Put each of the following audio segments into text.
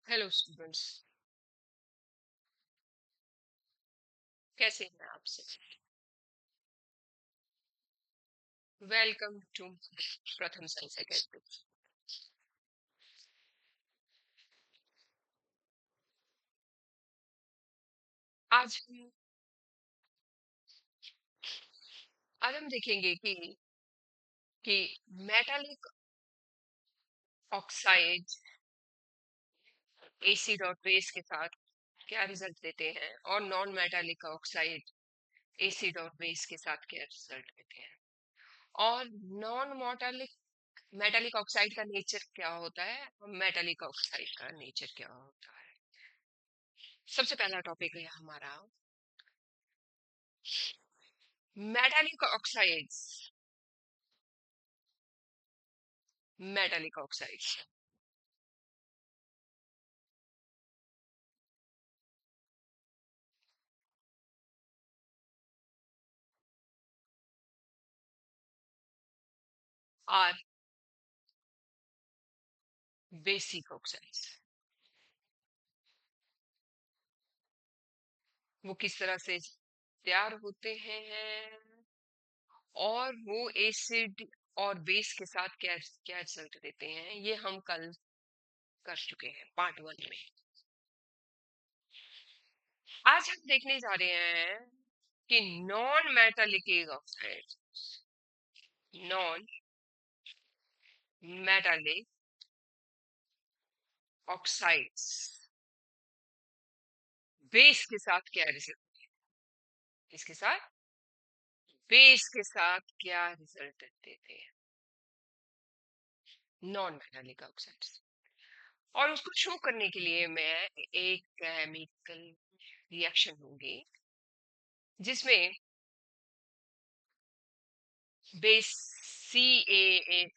Hello students. कैसे हैं आप सब? वेलकम टू प्रथम साइंस एकेडमी। आज हम आज हम देखेंगे कि मेटालिक ऑक्साइड एसिड और बेस के साथ क्या रिजल्ट देते हैं, और नॉन मेटालिक ऑक्साइड एसिड और बेस के साथ क्या रिजल्ट देते हैं, और नॉन मेटालिक मेटालिक ऑक्साइड का नेचर क्या होता है और मेटालिक ऑक्साइड का नेचर क्या होता है। सबसे पहला टॉपिक है हमारा metallic oxides. Metallic oxides are basic oxides. वो किस तरह से तैयार होते हैं और वो एसिड और बेस के साथ क्या क्या रिजल्ट देते हैं, ये हम कल कर चुके हैं पार्ट 1 में। आज हम देखने जा रहे हैं कि non metallic oxide non metallic oxides base के साथ क्या रिजल्ट, इसके साथ बेस के साथ क्या रिजल्ट देते हैं नॉन मेटालिक ऑक्साइड्स। और उसको शो करने के लिए मैं एक केमिकल रिएक्शन होंगी जिसमें base CaOH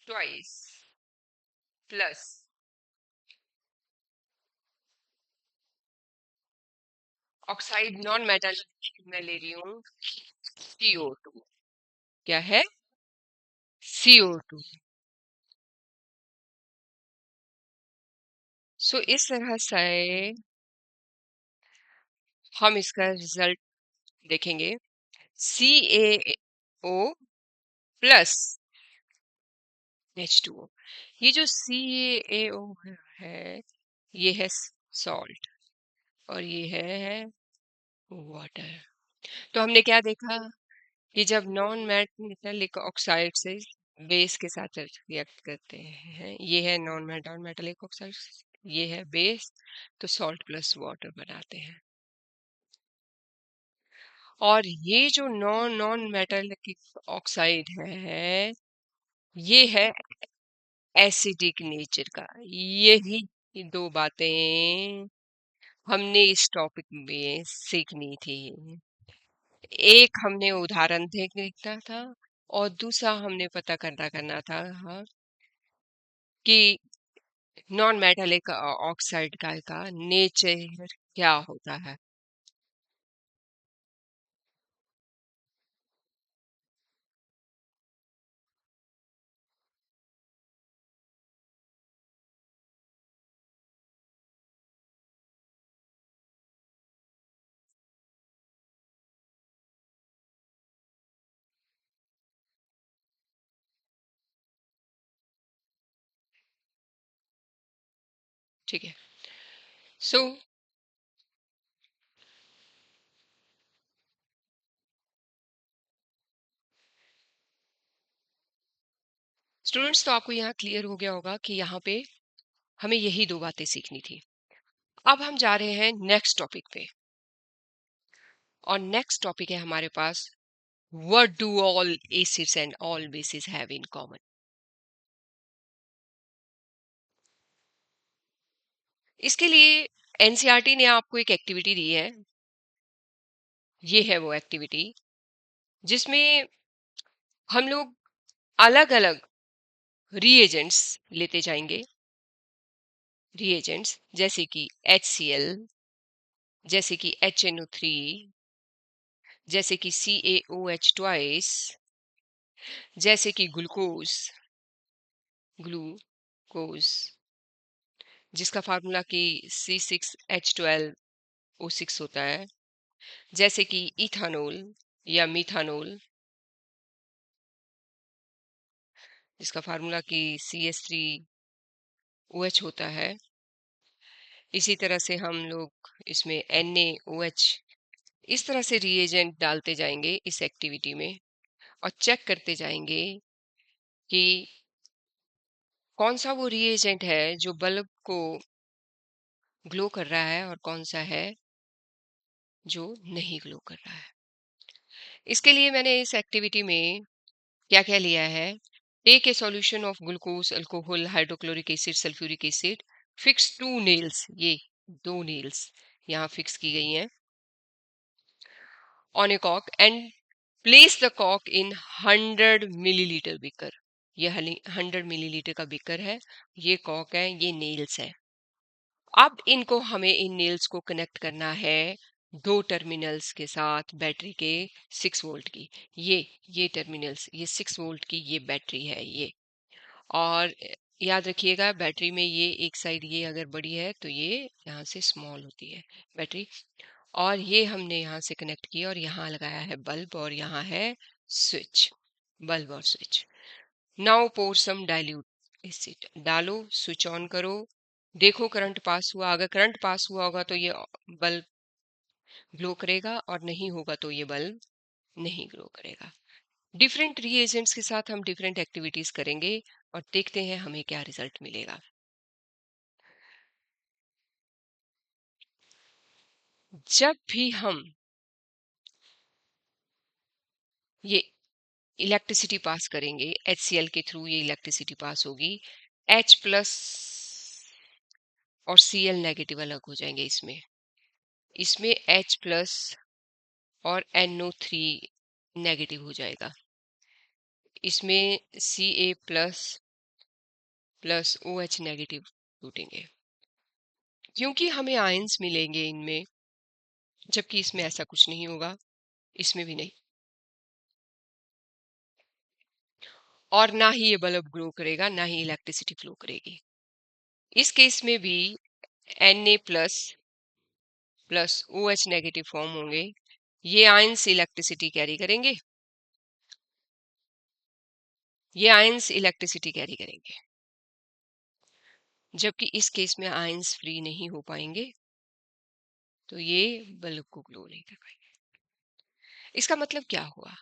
twice plus oxide non metallic में ले रही हूँ CO2। क्या है? CO2। सो इस तरह से हम इसका रिजल्ट देखेंगे। CaO plus H2O। ये जो CaO है, ये है सॉल्ट और ये है वाटर। तो हमने क्या देखा कि जब नॉन मेटालिक ऑक्साइड से बेस के साथ रिएक्ट करते हैं, ये है नॉन मेटालिक ऑक्साइड, ये है बेस, तो सॉल्ट प्लस वाटर बनाते हैं। और ये जो नॉन नॉन मेटालिक ऑक्साइड है, ये है एसिडिक नेचर का। यही दो बातें हमने इस टॉपिक में सीखनी थी। एक हमने उदाहरण देखना था और दूसरा हमने पता करना था, हाँ, कि नॉन मेटालिक ऑक्साइड का नेचर क्या होता है। ठीक है। सो स्टूडेंट्स, तो आपको यहाँ क्लियर हो गया होगा कि यहाँ पे हमें यही दो बातें सीखनी थी। अब हम जा रहे हैं नेक्स्ट टॉपिक पे, और नेक्स्ट टॉपिक है हमारे पास what do all acids and all bases have in common. इसके लिए एनसीईआरटी ने आपको एक एक्टिविटी दी है। ये है वो एक्टिविटी जिसमें हम लोग अलग अलग रिएजेंट्स लेते जाएंगे। रिएजेंट्स जैसे कि HCl, जैसे कि HNO3, जैसे कि CaOH ट्वाइस, जैसे कि ग्लूकोज, जिसका फार्मूला कि C6H12O6 होता है, जैसे कि इथानोल या मीथानोल, जिसका फार्मूला कि CH3OH होता है। इसी तरह से हम लोग इसमें NaOH, इस तरह से रिएजेंट डालते जाएंगे इस एक्टिविटी में और चेक करते जाएंगे कि कौन सा वो रिएजेंट है जो बल्ब को ग्लो कर रहा है और कौन सा है जो नहीं ग्लो कर रहा है। इसके लिए मैंने इस एक्टिविटी में क्या क्या लिया है। Take a solution of glucose, alcohol, hydrochloric acid, sulphuric acid, fix 2 nails, ये 2 नेल्स यहाँ फिक्स की गई हैं, on A cock and place the Kock in 100 millilitre beaker. ये 100 मिलीलीटर का बीकर है, ये कॉक है, ये नेल्स है। अब इनको हमें इन नेल्स को कनेक्ट करना है दो टर्मिनल्स के साथ बैटरी के 6 वोल्ट की। ये टर्मिनल्स, ये 6 वोल्ट की ये बैटरी है ये। और याद रखिएगा बैटरी में ये एक साइड ये अगर बड़ी है तो ये यहाँ से स्मॉल होती है बैटरी। और ये हमने यहाँ से कनेक्ट किया और यहाँ लगाया है बल्ब और यहाँ है स्विच, बल्ब और स्विच। नाउ पोर सम डाइल्यूट एसिड, डालो, स्विच ऑन करो, देखो करंट पास हुआ। अगर करंट पास हुआ होगा तो ये बल्ब ग्लो करेगा और नहीं होगा तो ये बल्ब नहीं ग्लो करेगा। डिफरेंट रिएजेंट्स के साथ हम डिफरेंट एक्टिविटीज करेंगे और देखते हैं हमें क्या रिजल्ट मिलेगा। जब भी हम ये इलेक्ट्रिसिटी पास करेंगे, HCl के थ्रू ये इलेक्ट्रिसिटी पास होगी, H+ और Cl नेगेटिव अलग हो जाएंगे। इसमें इसमें H+ और NO3 नेगेटिव हो जाएगा। इसमें Ca++ OH नेगेटिव टूटेंगे, क्योंकि हमें आयंस मिलेंगे इनमें, जबकि इसमें ऐसा कुछ नहीं होगा, इसमें भी नहीं। और ना ही ये बल्ब ग्लो करेगा, ना ही इलेक्ट्रिसिटी फ्लो करेगी। इस केस में भी Na++ OH नेगेटिव फॉर्म होंगे, ये आयंस इलेक्ट्रिसिटी कैरी करेंगे, ये आयंस इलेक्ट्रिसिटी कैरी करेंगे, जबकि इस केस में आयंस फ्री नहीं हो पाएंगे, तो ये बल्ब को ग्लो नहीं कर पाएंगे। इसका मतलब क्या हुआ?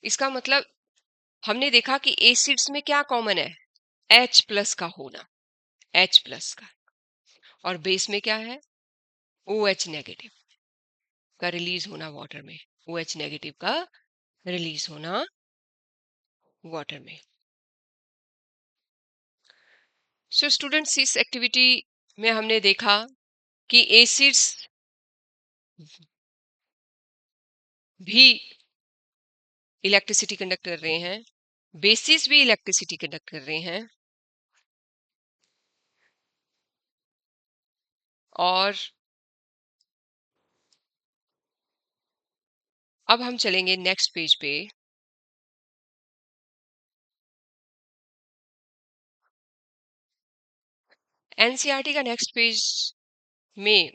इसका मतलब हमने देखा कि एसिड्स में क्या कॉमन है, H+ का होना, H+ का, और बेस में क्या है, OH नेगेटिव का रिलीज होना वाटर में, OH नेगेटिव का रिलीज होना वाटर में। सो स्टूडेंट्स, इस एक्टिविटी में हमने देखा कि एसिड्स भी इलेक्ट्रिसिटी कंडक्ट कर रहे हैं, बेसिस भी इलेक्ट्रिसिटी कंडक्ट कर रहे हैं। और अब हम चलेंगे नेक्स्ट पेज पे। एनसीईआरटी का नेक्स्ट पेज में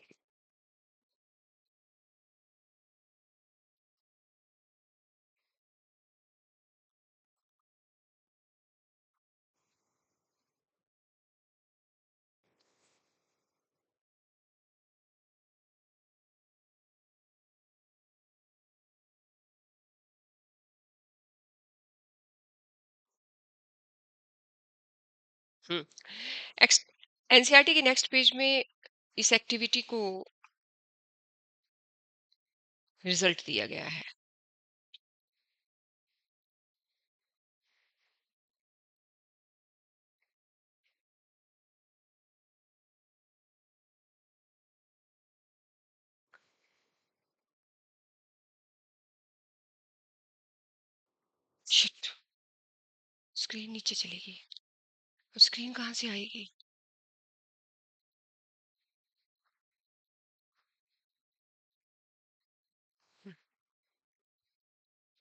एनसीईआरटी के नेक्स्ट पेज में इस एक्टिविटी को रिजल्ट दिया गया है। शिट, स्क्रीन नीचे चलेगी, स्क्रीन कहाँ से आएगी?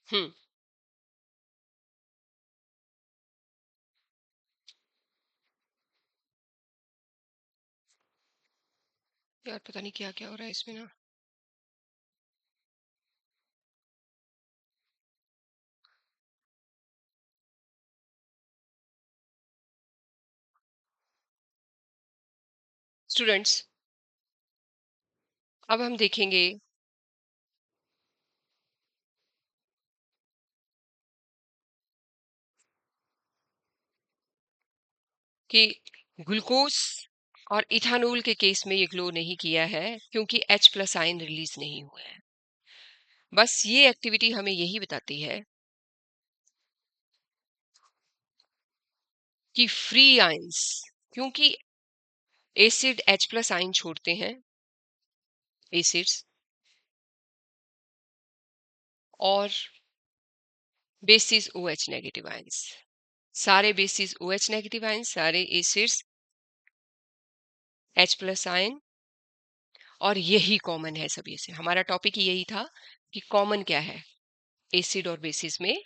हम्म यार पता नहीं क्या क्या हो रहा है इसमें ना। स्टूडेंट्स, अब हम देखेंगे कि ग्लूकोज और इथानॉल के केस में ये ग्लो नहीं किया है क्योंकि H प्लस आयन रिलीज नहीं हुआ है। बस ये एक्टिविटी हमें यही बताती है कि फ्री आयंस, क्योंकि एसिड H प्लस आयन छोड़ते हैं, एसिड्स, और बेसिस OH नेगेटिव आयंस, सारे बेसिस OH नेगेटिव आयंस, सारे एसिड्स H प्लस आयन, और यही कॉमन है सभी से। हमारा टॉपिक ही यही था कि कॉमन क्या है एसिड और बेसिस में,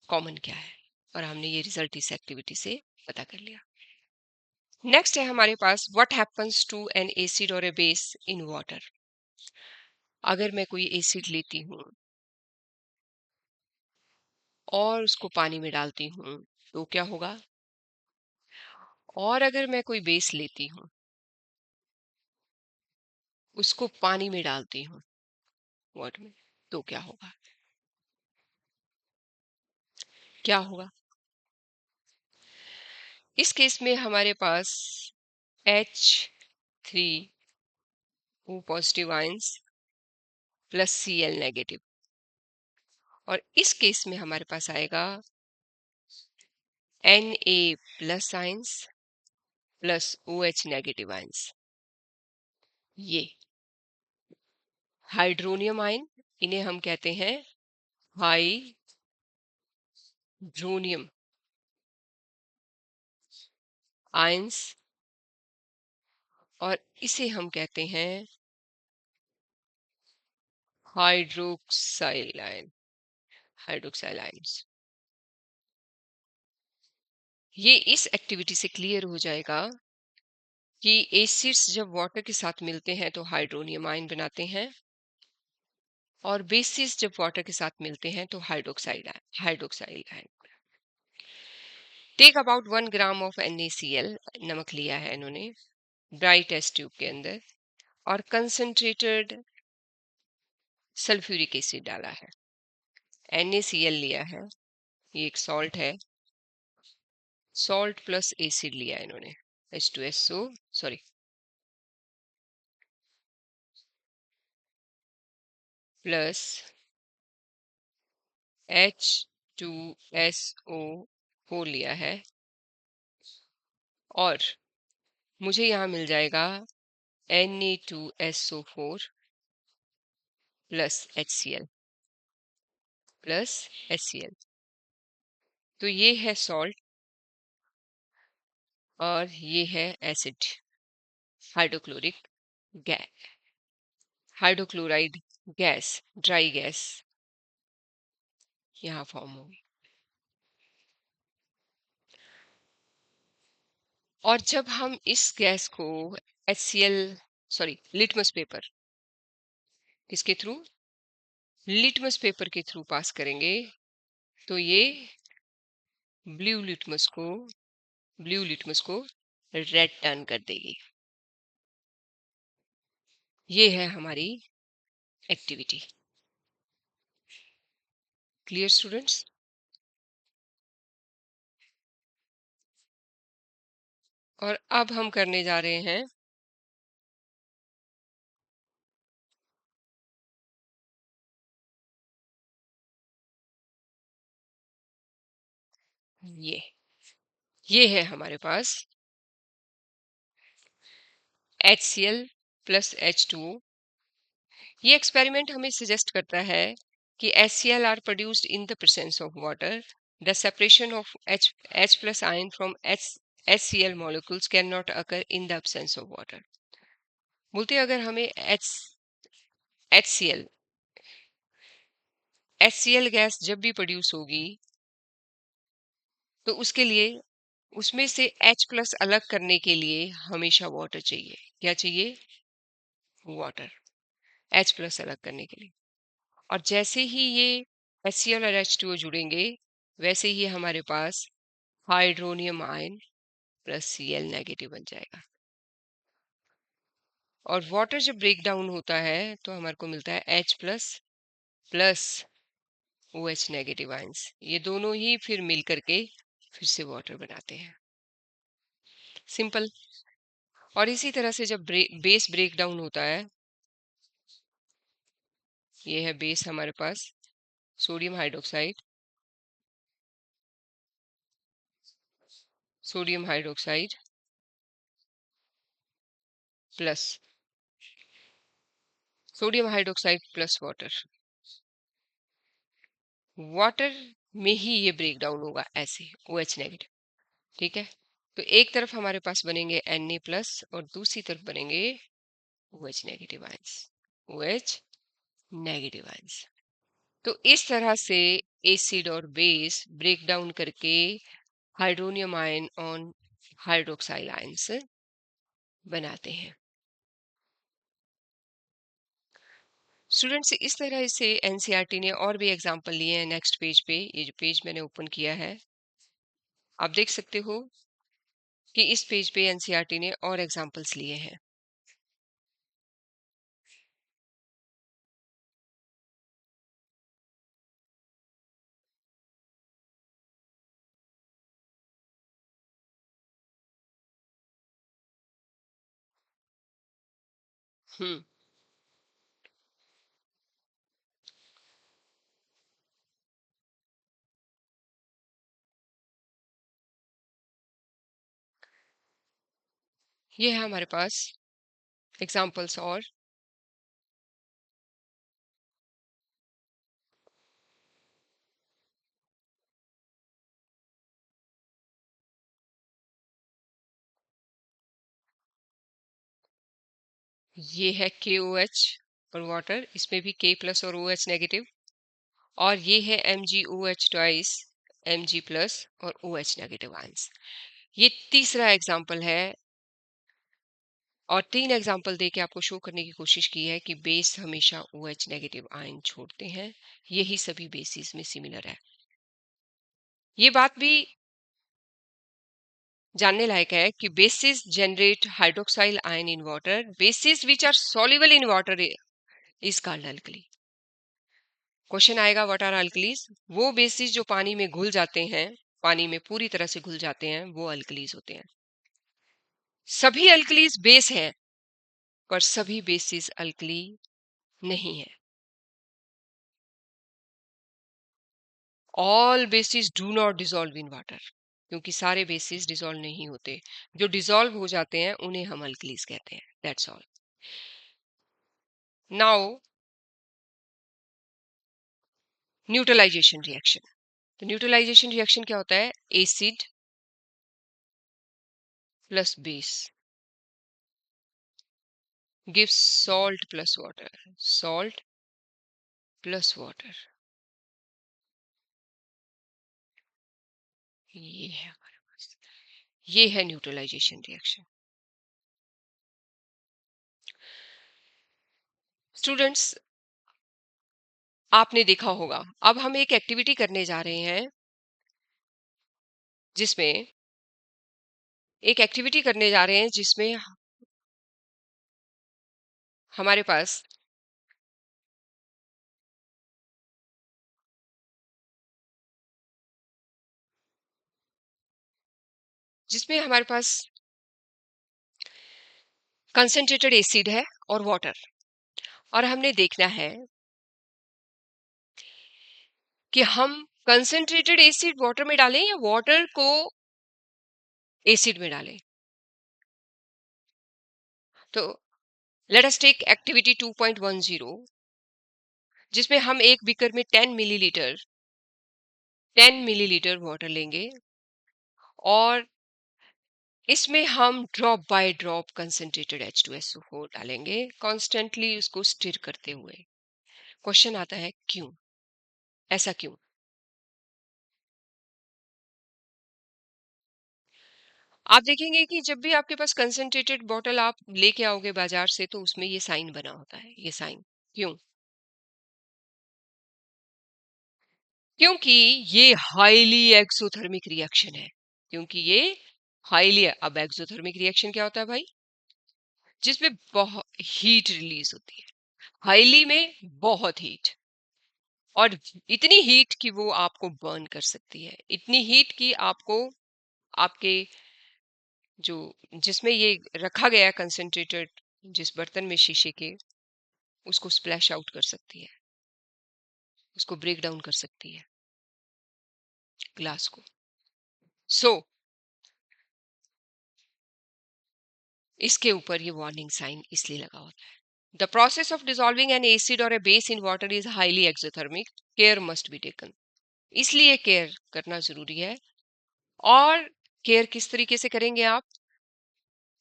कॉमन क्या है, और हमने ये रिजल्ट इस एक्टिविटी से पता कर लिया। नेक्स्ट है हमारे पास what happens to an acid और ए बेस इन वाटर। अगर मैं कोई एसिड लेती हूँ और उसको पानी में डालती हूँ तो क्या होगा, और अगर मैं कोई बेस लेती हूँ उसको पानी में डालती हूँ वाटर में, तो क्या होगा, क्या होगा। इस केस में हमारे पास H3O positive ions plus Cl negative, और इस केस में हमारे पास आएगा Na plus ions plus OH negative ions. ये हाइड्रोनियम आयन, इन्हें हम कहते हैं हाइड्रोनियम आयंस, और इसे हम कहते हैं हाइड्रोक्साइल आयन, हाइड्रोक्साइल आयंस। ये इस एक्टिविटी से क्लियर हो जाएगा कि एसिड्स जब वाटर के साथ मिलते हैं तो हाइड्रोनियम आयन बनाते हैं, और बेसिस जब वाटर के साथ मिलते हैं तो hydroxyl ion. Take about 1 gram of NaCl, नमक लिया है इन्होंने ड्राई टेस्ट ट्यूब के अंदर, और कंसंट्रेटेड सल्फ्यूरिक एसिड डाला है। NaCl लिया है, ये एक सॉल्ट है, सॉल्ट प्लस एसिड लिया है इन्होंने H2SO, सॉरी, प्लस H2SO4 लिया है, और मुझे यहाँ मिल जाएगा Na2SO4 plus HCl plus HCl। तो ये है सॉल्ट और ये है acid, hydrochloric gas, hydrochloride gas, dry gas यहाँ फॉर्म होगी। और जब हम इस गैस को HCl, सॉरी, लिटमस पेपर, किसके थ्रू, लिटमस पेपर के थ्रू पास करेंगे तो ये ब्लू लिटमस को ब्लू लिटमस को रेड टर्न कर देगी। ये है हमारी एक्टिविटी। Clear students? और अब हम करने जा रहे हैं ये है हमारे पास HCl प्लस H2O। ये एक्सपेरिमेंट हमें सजेस्ट करता है कि HCl are produced in the presence of water. The separation of H plus ion from HCl molecules cannot occur in the absence of water। बोलते हैं अगर हमें HCl HCl गैस जब भी प्रोड्यूस होगी तो उसके लिए उसमें से H प्लस अलग करने के लिए हमेशा वाटर चाहिए। क्या चाहिए? वाटर, H+ अलग करने के लिए। और जैसे ही ये HCl और H2O जुड़ेंगे, वैसे ही हमारे पास hydronium ion plus Cl negative बन जाएगा। और वाटर जब ब्रेक डाउन होता है तो हमारे को मिलता है H+ plus OH negative ions. ये दोनों ही फिर मिल करके फिर से वाटर बनाते हैं। सिंपल। और इसी तरह से जब बेस ब्रेक डाउन होता है, ये है बेस हमारे पास sodium hydroxide, sodium hydroxide plus sodium hydroxide plus water. Water में ही ये ब्रेक डाउन होगा ऐसे, OH नेगेटिव। ठीक है। तो एक तरफ हमारे पास बनेंगे Na प्लस और दूसरी तरफ बनेंगे OH negative ions, OH negative ions. तो इस तरह से एसिड और बेस ब्रेक डाउन करके हाइड्रोनियम आयन और हाइड्रोक्साइल आयंस बनाते हैं। स्टूडेंट्स, इस तरह से एनसीईआरटी ने और भी एग्जांपल लिए हैं। नेक्स्ट पेज पे, ये जो पेज मैंने ओपन किया है, आप देख सकते हो कि इस पेज पे एनसीईआरटी ने और एग्जांपल्स लिए हैं। हम्म ये है हमारे पास एग्जांपल्स। और ये है KOH और वाटर, इसमें भी K+ और OH नेगेटिव। और ये है MgOH ट्वाइस, Mg+ और OH नेगेटिव आयंस। ये तीसरा एग्जाम्पल है। और 3 एग्जाम्पल दे के आपको शो करने की कोशिश की है कि बेस हमेशा OH नेगेटिव आयन छोड़ते हैं। यही सभी बेसिस में सिमिलर है। ये बात भी जानने लायक है कि bases generate hydroxyl ion in water. Bases which are soluble in water is called alkali. Question आएगा व्हाट आर अल्कलीज? वो बेसिस जो पानी में घुल जाते हैं, पानी में पूरी तरह से घुल जाते हैं, वो अल्कलीज होते हैं। सभी अल्कलीज बेस हैं, पर सभी बेसिस अल्कली नहीं है। All basis do not dissolve in water, क्योंकि सारे बेसिस डिसॉल्व नहीं होते। जो डिसॉल्व हो जाते हैं उन्हें हम अल्कलीज कहते हैं। That's all. Now neutralisation reaction. तो न्यूट्रलाइजेशन रिएक्शन क्या होता है? Acid plus base gives salt plus water, salt plus water. ये है हमारे पास, ये है न्यूट्रलाइजेशन रिएक्शन। स्टूडेंट्स, आपने देखा होगा, अब हम एक एक्टिविटी करने जा रहे हैं, जिसमें हमारे पास जिसमें हमारे पास कंसंट्रेटेड एसिड है और वाटर। और हमने देखना है कि हम कंसंट्रेटेड एसिड वाटर में डालें या वाटर को एसिड में डालें। तो लेट अस टेक एक्टिविटी 2.10, जिसमें हम एक बीकर में 10 मिलीलीटर वाटर लेंगे और इसमें हम drop by drop concentrated H2SO4 डालेंगे, कॉन्स्टेंटली उसको स्टिर करते हुए। क्वेश्चन आता है क्यों? ऐसा क्यों? आप देखेंगे कि जब भी आपके पास कंसंट्रेटेड बॉटल आप लेके आओगे बाजार से तो उसमें ये साइन बना होता है, ये साइन। क्यों? क्योंकि ये हाईली एक्सोथर्मिक रिएक्शन है। क्योंकि ये हाईली, अब एक्सोथर्मिक रिएक्शन क्या होता है भाई? जिसमें बहुत हीट रिलीज होती है। हाईली में बहुत हीट, और इतनी हीट कि वो आपको बर्न कर सकती है, इतनी हीट कि आपको आपके जो जिसमें ये रखा गया कंसंट्रेटेड, जिस बर्तन में शीशे के, उसको स्प्लैश आउट कर सकती है, उसको ब्रेक डाउन कर सकती है ग्लास को। सो इसके ऊपर ये वार्निंग साइन इसलिए लगा होता है। The process of dissolving an acid और a base in water is highly exothermic, care must be taken. इसलिए केयर करना जरूरी है। और केयर किस तरीके से करेंगे आप?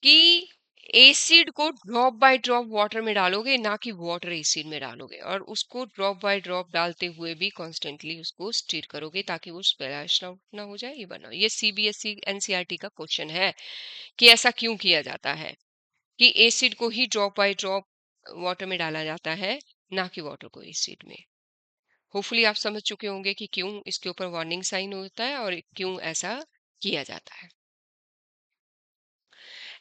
कि एसिड को ड्रॉप बाय ड्रॉप वाटर में डालोगे, ना कि वाटर एसिड में डालोगे, और उसको ड्रॉप बाय ड्रॉप डालते हुए भी कॉन्स्टेंटली उसको स्टीर करोगे ताकि वो स्प्लैश आउट ना हो जाए। ये बना, ये सीबीएसई एनसीईआरटी का क्वेश्चन है कि ऐसा क्यों किया जाता है कि एसिड को ही ड्रॉप बाय ड्रॉप वाटर में डाला जाता है, ना कि वाटर को एसिड में। होपफुली आप समझ चुके होंगे कि क्यों इसके ऊपर वार्निंग साइन होता है और क्यों ऐसा किया जाता है।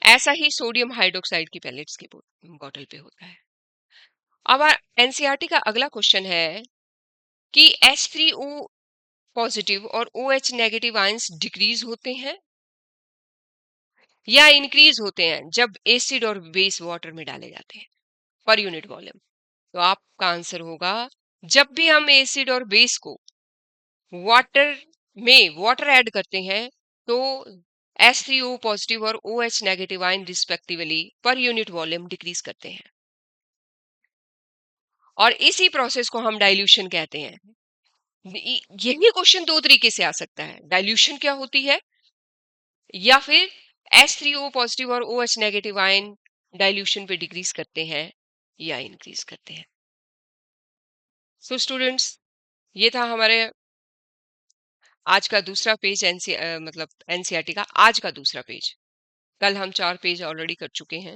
ऐसा ही सोडियम हाइड्रोक्साइड की पैलेट्स की बॉटल पे होता है। अब एनसीईआरटी का अगला क्वेश्चन है कि H3O पॉजिटिव और OH नेगेटिव आयंस डिक्रीज होते हैं या इंक्रीज होते हैं जब एसिड और बेस वाटर में डाले जाते हैं पर यूनिट वॉल्यूम। तो आपका आंसर होगा, जब भी हम एसिड और बेस को वाटर में वाटर ऐड करते हैं तो H3O पॉजिटिव और OH negative ion respectively per unit volume decrease करते हैं, और इसी प्रोसेस को हम डाइल्यूशन कहते हैं। यही क्वेश्चन दो तरीके से आ सकता है, डाइल्यूशन क्या होती है, या फिर H3O पॉजिटिव और OH नेगेटिव आयन डाइल्यूशन पे डिक्रीज करते हैं या इंक्रीज करते हैं। सो स्टूडेंट्स, ये था हमारे आज का दूसरा पेज, मतलब एनसीईआरटी का आज का दूसरा पेज। कल हम 4 पेज ऑलरेडी कर चुके हैं।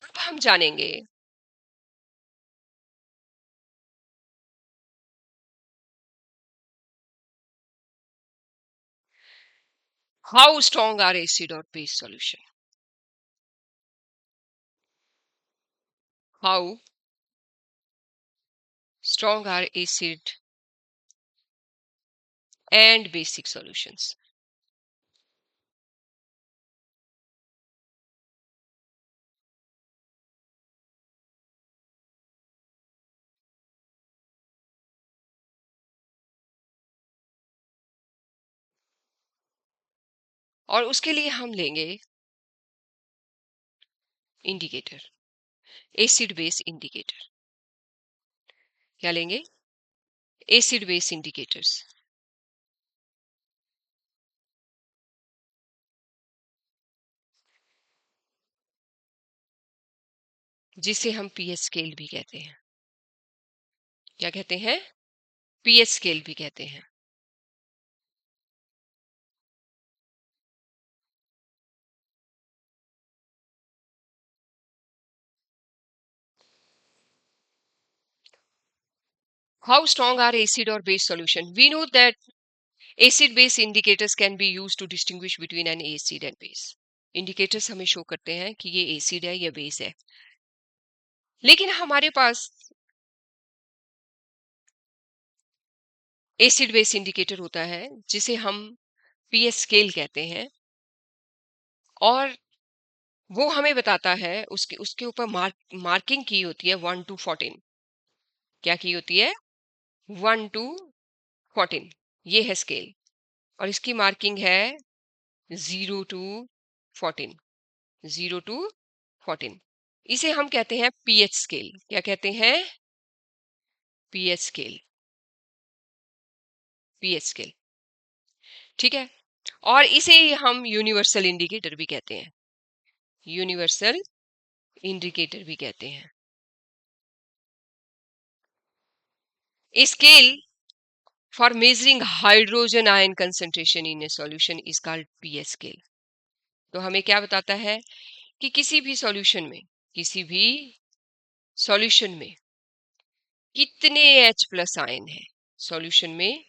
अब हम जानेंगे हाउ स्ट्रॉन्ग आर एसिड और base solution. How strong are acid and basic solutions. और उसके लिए हम लेंगे इंडिकेटर, एसिड बेस इंडिकेटर। क्या लेंगे? Acid base indicators. जिसे हम पीएच स्केल भी कहते हैं। क्या कहते हैं? पीएच स्केल भी कहते हैं। How strong are acid or base solution? We know that acid base indicators can be used to distinguish between an acid and base. Indicators हमें शो करते हैं कि ये एसिड है या बेस है, लेकिन हमारे पास एसिड बेस इंडिकेटर होता है जिसे हम पीएच स्केल कहते हैं, और वो हमें बताता है, उसके उसके ऊपर मार्किंग की होती है 1 to 14। क्या की होती है? 1 to 14। ये है स्केल, और इसकी मार्किंग है 0 to 14। 0 to 14। इसे हम कहते हैं पीएच स्केल। क्या कहते हैं? PH scale. पीएच स्केल, ठीक है। और इसे ही हम यूनिवर्सल इंडिकेटर भी कहते हैं। यूनिवर्सल इंडिकेटर भी कहते हैं। Scale for measuring hydrogen ion concentration in a solution is called pH scale. तो हमें क्या बताता है कि किसी भी सॉल्यूशन में कितने H प्लस आयन है, सॉल्यूशन में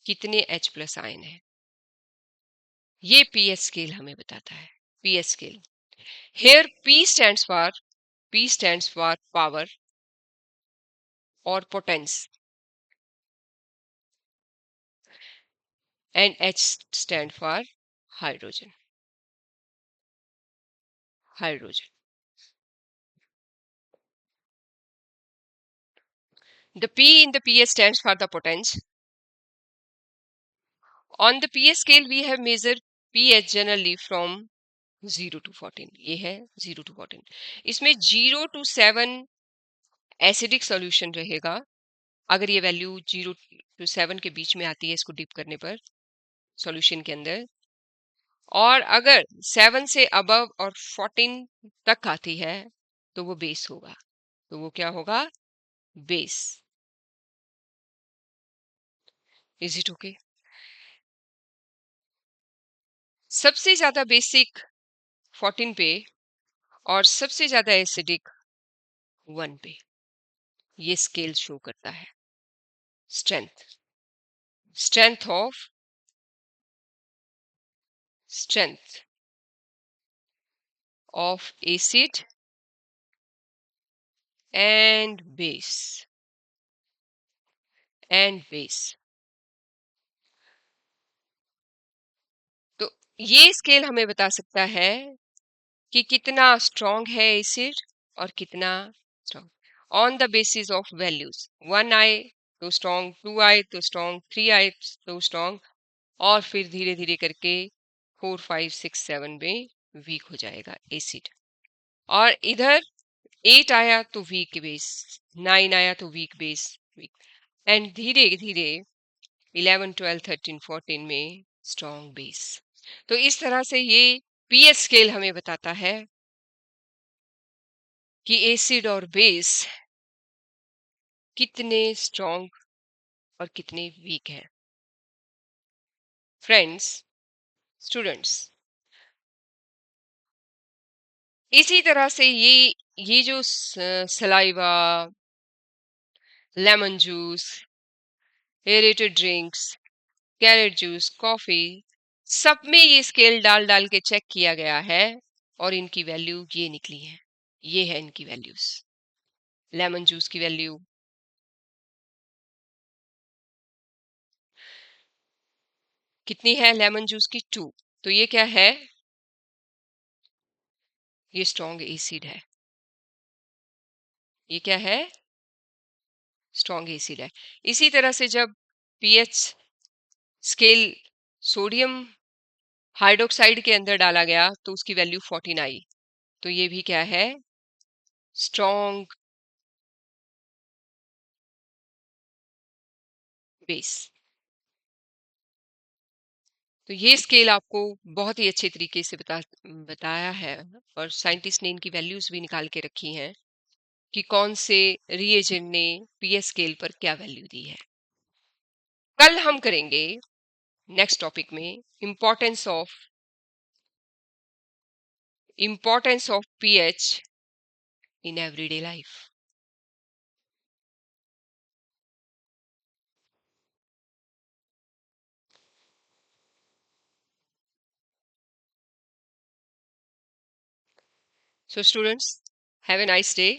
कितने H प्लस आयन है, ये पीएच स्केल हमें बताता है. PH scale. Here P stands for power or potence, and H stand for hydrogen. Hydrogen. The P in the pH stands for the potence. On the pH scale, we have measured pH generally from 0 to 14. ये है 0 to 14. इसमें 0 to 7 acidic solution रहेगा. अगर ये value 0 to 7 के बीच में आती है इसको डिप करने पर सॉल्यूशन के अंदर, और अगर 7 से अबव और 14 तक आती है तो वो बेस होगा. तो वो क्या होगा? बेस. Is it okay? सबसे ज्यादा बेसिक 14 पे और सबसे ज्यादा एसिडिक 1 पे. ये स्केल शो करता है strength. Strength of strength of acid and base. तो ये स्केल हमें बता सकता है कि कितना स्ट्रॉन्ग है एसिड और कितना strong, on the basis of values. 1 आई तो स्ट्रॉन्ग, 2 आई तो स्ट्रॉन्ग, 3 आई तो स्ट्रॉन्ग, और फिर धीरे धीरे करके 4 5 6 7 में वीक हो जाएगा एसिड. और इधर 8 आया तो वीक बेस, 9 आया तो वीक बेस, वीक, एंड धीरे धीरे 11 12 13 14 में स्ट्रॉन्ग बेस. तो इस तरह से ये पीएच स्केल हमें बताता है कि एसिड और बेस कितने स्ट्रॉन्ग और कितने वीक हैं. फ्रेंड्स, स्टूडेंट्स, इसी तरह से ये जो saliva, lemon juice, aerated drinks, carrot juice, coffee, सब में ये स्केल डाल डाल के चेक किया गया है और इनकी वैल्यू ये निकली है. ये है इनकी वैल्यूज. लेमन जूस की वैल्यू कितनी है? लेमन जूस की 2. तो ये क्या है? ये स्ट्रॉन्ग एसिड है. ये क्या है? स्ट्रॉन्ग एसिड है. इसी तरह से जब पीएच स्केल सोडियम हाइड्रोक्साइड के अंदर डाला गया तो उसकी वैल्यू 14 आई. तो ये भी क्या है? Strong base. तो ये स्केल आपको बहुत ही अच्छे तरीके से बताया है, और साइंटिस्ट ने इनकी वैल्यूज भी निकाल के रखी हैं कि कौन से रिएजेंट ने पीएच स्केल पर क्या वैल्यू दी है. कल हम करेंगे नेक्स्ट टॉपिक में importance of pH in everyday life. So students, have a nice day.